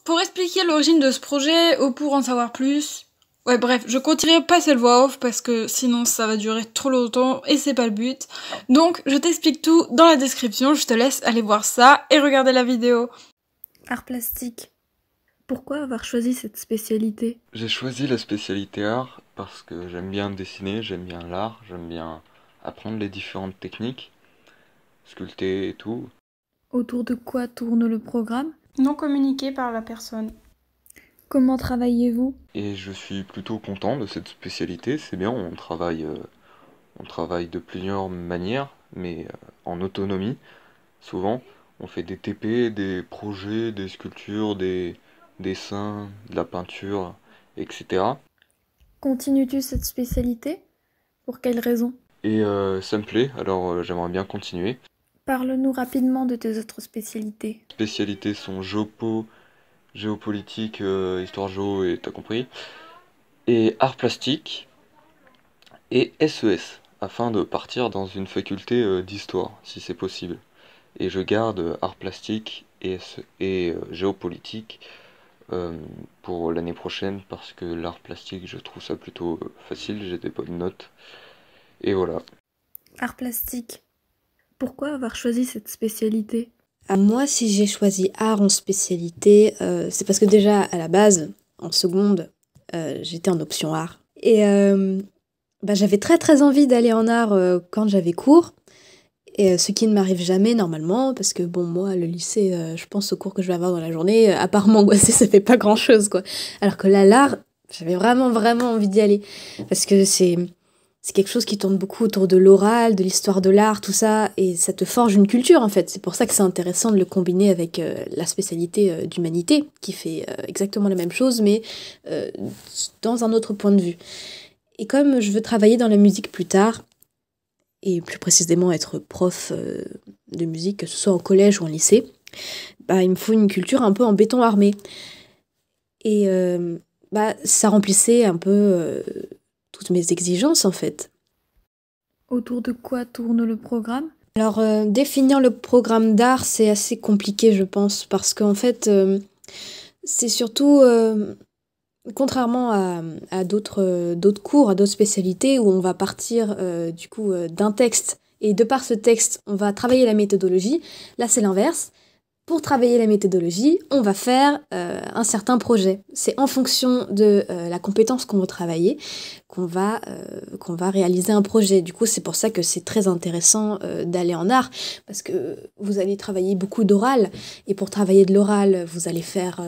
Pour expliquer l'origine de ce projet ou pour en savoir plus, ouais bref, je continuerai pas cette voix off parce que sinon ça va durer trop longtemps et c'est pas le but. Donc je t'explique tout dans la description, je te laisse aller voir ça et regarder la vidéo. Art plastique. Pourquoi avoir choisi cette spécialité? J'ai choisi la spécialité art parce que j'aime bien dessiner, j'aime bien l'art, j'aime bien apprendre les différentes techniques, sculpter et tout. Autour de quoi tourne le programme? Non communiqué par la personne. Comment travaillez-vous? Et je suis plutôt content de cette spécialité, c'est bien, on travaille de plusieurs manières, mais en autonomie, souvent. On fait des TP, des projets, des sculptures, des dessins, de la peinture, etc. Continues-tu cette spécialité? Pour quelle raison? Et ça me plaît, alors j'aimerais bien continuer. Parle-nous rapidement de tes autres spécialités. Les spécialités sont géopo, géopolitique, histoire géo, et t'as compris, et art plastique, et SES, afin de partir dans une faculté d'histoire, si c'est possible. Et je garde art plastique et géopolitique pour l'année prochaine, parce que l'art plastique, je trouve ça plutôt facile, j'ai des bonnes notes. Et voilà. Art plastique. Pourquoi avoir choisi cette spécialité? Moi, si j'ai choisi art en spécialité, c'est parce que déjà, à la base, en seconde, j'étais en option art. Et j'avais très très envie d'aller en art quand j'avais cours. Et ce qui ne m'arrive jamais normalement, parce que bon, moi, le lycée, je pense aux cours que je vais avoir dans la journée, à part m'angoisser, ça fait pas grand chose, quoi. Alors que là, l'art, j'avais vraiment vraiment envie d'y aller. Parce que c'est quelque chose qui tourne beaucoup autour de l'oral, de l'histoire de l'art, tout ça, et ça te forge une culture en fait. C'est pour ça que c'est intéressant de le combiner avec la spécialité d'humanité, qui fait exactement la même chose, mais dans un autre point de vue. Et comme je veux travailler dans la musique plus tard, et plus précisément être prof de musique, que ce soit en collège ou en lycée, il me faut une culture un peu en béton armé. Et ça remplissait un peu toutes mes exigences en fait. Autour de quoi tourne le programme? Alors définir le programme d'art, c'est assez compliqué je pense, parce qu'en fait c'est surtout, contrairement à d'autres cours, à d'autres spécialités où on va partir d'un texte, et de par ce texte on va travailler la méthodologie, là c'est l'inverse. Pour travailler la méthodologie, on va faire un certain projet. C'est en fonction de la compétence qu'on veut travailler qu'on va réaliser un projet. Du coup, c'est pour ça que c'est très intéressant d'aller en art, parce que vous allez travailler beaucoup d'oral, et pour travailler de l'oral, vous allez faire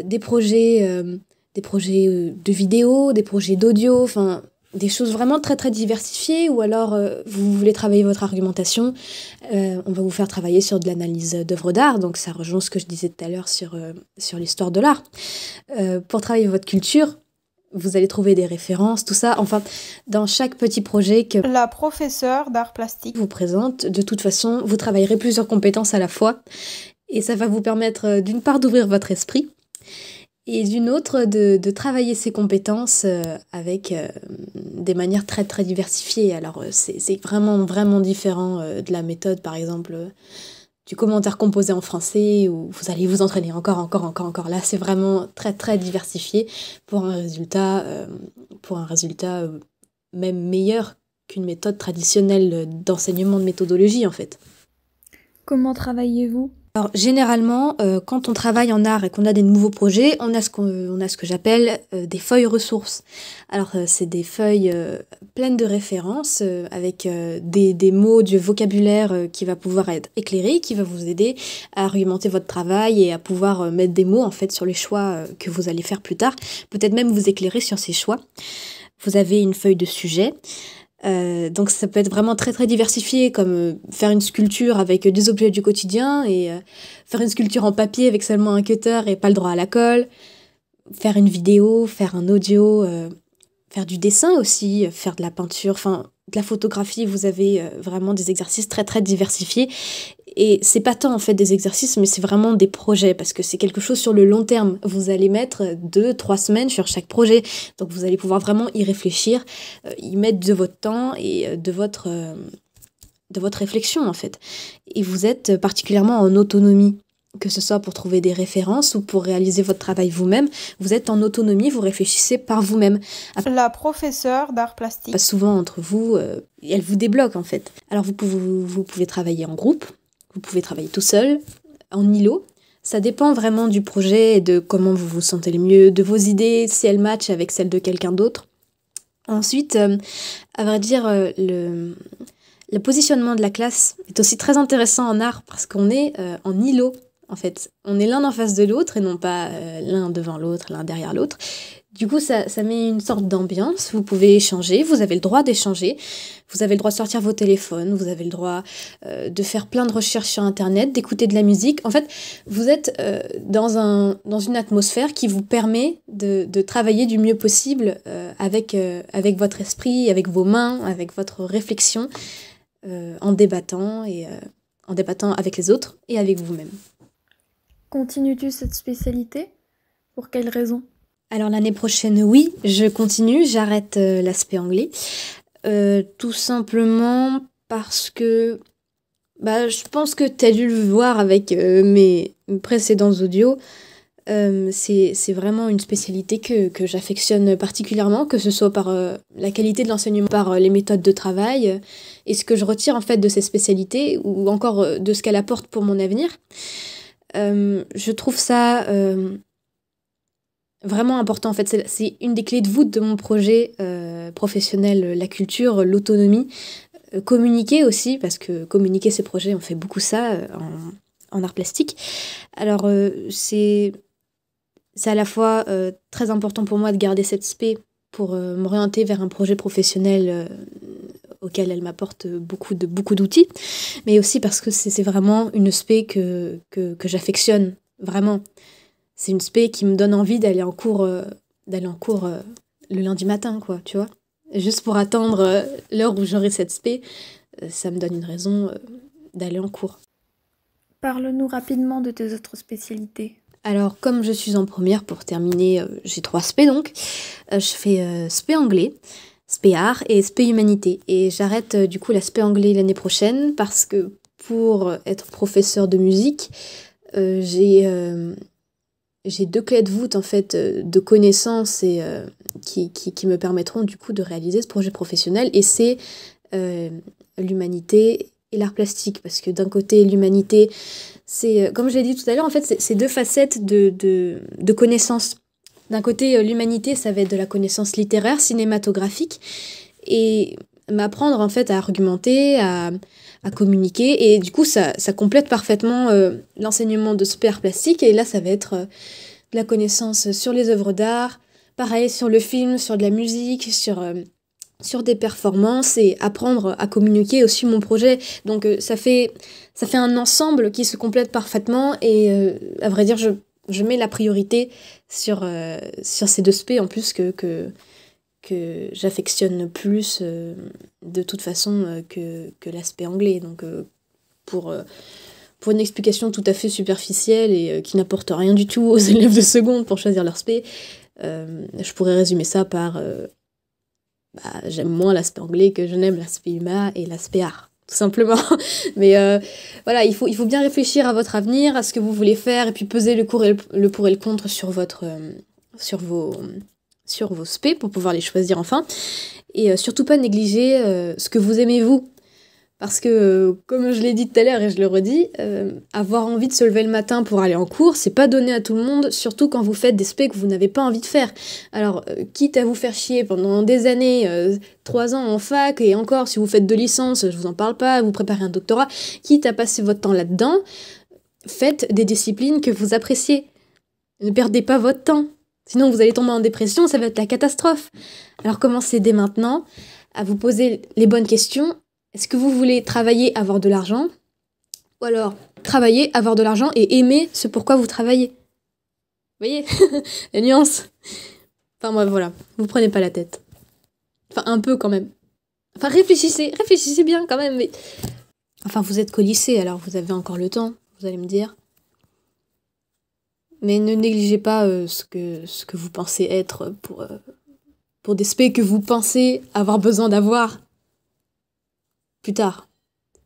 des projets de vidéo, des projets d'audio, enfin des choses vraiment très très diversifiées, ou alors vous voulez travailler votre argumentation, on va vous faire travailler sur de l'analyse d'œuvres d'art, donc ça rejoint ce que je disais tout à l'heure sur l'histoire de l'art. Pour travailler votre culture, vous allez trouver des références, tout ça, enfin, dans chaque petit projet que La professeure d'art plastique vous présente, de toute façon, vous travaillerez plusieurs compétences à la fois, et ça va vous permettre d'une part d'ouvrir votre esprit, et d'une autre de travailler ses compétences avec des manières très très diversifiées. Alors c'est vraiment vraiment différent de la méthode, par exemple du commentaire composé en français, où vous allez vous entraîner encore. Là c'est vraiment très très diversifié pour un résultat même meilleur qu'une méthode traditionnelle d'enseignement de méthodologie en fait. Comment travaillez-vous? Alors généralement, quand on travaille en art et qu'on a des nouveaux projets, on a ce que j'appelle des feuilles ressources. Alors c'est des feuilles pleines de références avec des mots, du vocabulaire qui va pouvoir être éclairé, qui va vous aider à argumenter votre travail et à pouvoir mettre des mots en fait sur les choix que vous allez faire plus tard. Peut-être même vous éclairer sur ces choix. Vous avez une feuille de sujet. Donc ça peut être vraiment très très diversifié, comme faire une sculpture avec des objets du quotidien, et faire une sculpture en papier avec seulement un cutter et pas le droit à la colle, faire une vidéo, faire un audio, faire du dessin aussi, faire de la peinture, enfin de la photographie. Vous avez vraiment des exercices très très diversifiés, et c'est pas tant en fait des exercices, mais c'est vraiment des projets, parce que c'est quelque chose sur le long terme. Vous allez mettre 2-3 semaines sur chaque projet, donc vous allez pouvoir vraiment y réfléchir, y mettre de votre temps et de votre réflexion en fait. Et vous êtes particulièrement en autonomie. que ce soit pour trouver des références ou pour réaliser votre travail vous-même. Vous êtes en autonomie, vous réfléchissez par vous-même. La professeure d'art plastique. Pas souvent entre vous, elle vous débloque en fait. Alors vous pouvez travailler en groupe, vous pouvez travailler tout seul, en îlot. Ça dépend vraiment du projet et de comment vous vous sentez le mieux, de vos idées, si elles matchent avec celles de quelqu'un d'autre. Ensuite, à vrai dire, le positionnement de la classe est aussi très intéressant en art parce qu'on est en îlot, en fait. On est l'un en face de l'autre et non pas l'un devant l'autre, l'un derrière l'autre. Du coup, ça met une sorte d'ambiance. Vous pouvez échanger, vous avez le droit d'échanger. Vous avez le droit de sortir vos téléphones, vous avez le droit de faire plein de recherches sur Internet, d'écouter de la musique. En fait, vous êtes dans une atmosphère qui vous permet de travailler du mieux possible avec votre esprit, avec vos mains, avec votre réflexion, en débattant avec les autres et avec vous-même. Continues-tu cette spécialité? Pour quelle raison? Alors l'année prochaine, oui, je continue, j'arrête l'aspect anglais. Tout simplement parce que je pense que tu as dû le voir avec mes précédents audios. C'est vraiment une spécialité que j'affectionne particulièrement, que ce soit par la qualité de l'enseignement, par les méthodes de travail, et ce que je retire en fait de ces spécialités, ou encore de ce qu'elle apporte pour mon avenir. Je trouve ça vraiment important en fait, c'est une des clés de voûte de mon projet professionnel, la culture, l'autonomie, communiquer aussi, parce que communiquer ses projets, on fait beaucoup ça en art plastique. Alors c'est à la fois très important pour moi de garder cette spé pour m'orienter vers un projet professionnel auquel elle m'apporte beaucoup d'outils, mais aussi parce que c'est vraiment une spé que j'affectionne vraiment. C'est une spé qui me donne envie d'aller en cours le lundi matin, quoi, tu vois. Juste pour attendre l'heure où j'aurai cette spé, ça me donne une raison d'aller en cours. Parle-nous rapidement de tes autres spécialités. Alors, comme je suis en première, pour terminer, j'ai 3 spé donc. Je fais spé anglais, spé art et spé humanité. Et j'arrête du coup la spé anglais l'année prochaine parce que pour être professeur de musique, j'ai 2 clés de voûte en fait de connaissances et qui me permettront du coup de réaliser ce projet professionnel, et c'est l'humanité et l'art plastique, parce que d'un côté l'humanité, c'est comme je l'ai dit tout à l'heure, en fait c'est 2 facettes de connaissances. D'un côté l'humanité, ça va être de la connaissance littéraire, cinématographique, et m'apprendre en fait à argumenter, à communiquer, et du coup ça complète parfaitement l'enseignement de ce art plastique, et là ça va être de la connaissance sur les œuvres d'art, pareil sur le film, sur de la musique, sur des performances, et apprendre à communiquer aussi mon projet. Donc ça fait un ensemble qui se complète parfaitement, et à vrai dire je mets la priorité sur ces 2 spé en plus que j'affectionne plus de toute façon que l'aspect anglais. Donc pour une explication tout à fait superficielle et qui n'apporte rien du tout aux élèves de seconde pour choisir leur spé, je pourrais résumer ça par j'aime moins l'aspect anglais que je n'aime l'aspect humain et l'aspect art, tout simplement. Mais voilà, il faut bien réfléchir à votre avenir, à ce que vous voulez faire, et puis peser le pour et le contre sur vos spé pour pouvoir les choisir enfin. Et surtout pas négliger ce que vous aimez vous. Parce que, comme je l'ai dit tout à l'heure et je le redis, avoir envie de se lever le matin pour aller en cours, c'est pas donné à tout le monde, surtout quand vous faites des spé que vous n'avez pas envie de faire. Alors, quitte à vous faire chier pendant des années, 3 ans en fac, et encore, si vous faites 2 licences, je vous en parle pas, vous préparez un doctorat, quitte à passer votre temps là-dedans, faites des disciplines que vous appréciez. Ne perdez pas votre temps. Sinon, vous allez tomber en dépression, ça va être la catastrophe. Alors, commencez dès maintenant à vous poser les bonnes questions. Est-ce que vous voulez travailler, avoir de l'argent? Ou alors, travailler, avoir de l'argent et aimer ce pourquoi vous travaillez? Vous voyez la nuance? Enfin, bref, voilà. Vous prenez pas la tête. Enfin, un peu quand même. Enfin, réfléchissez bien quand même. Mais... Enfin, vous êtes qu'au lycée, alors vous avez encore le temps, vous allez me dire. Mais ne négligez pas ce que vous pensez être pour des spé que vous pensez avoir besoin d'avoir plus tard.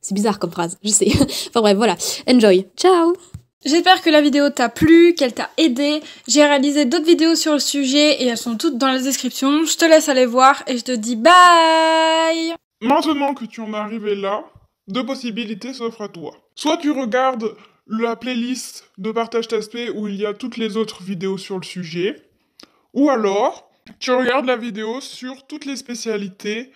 C'est bizarre comme phrase, je sais. Enfin bref, voilà. Enjoy. Ciao! J'espère que la vidéo t'a plu, qu'elle t'a aidé. J'ai réalisé d'autres vidéos sur le sujet et elles sont toutes dans la description. Je te laisse aller voir et je te dis bye! Maintenant que tu en es arrivé là, deux possibilités s'offrent à toi. Soit tu regardes la playlist de Partage ta spé où il y a toutes les autres vidéos sur le sujet, ou alors tu regardes la vidéo sur toutes les spécialités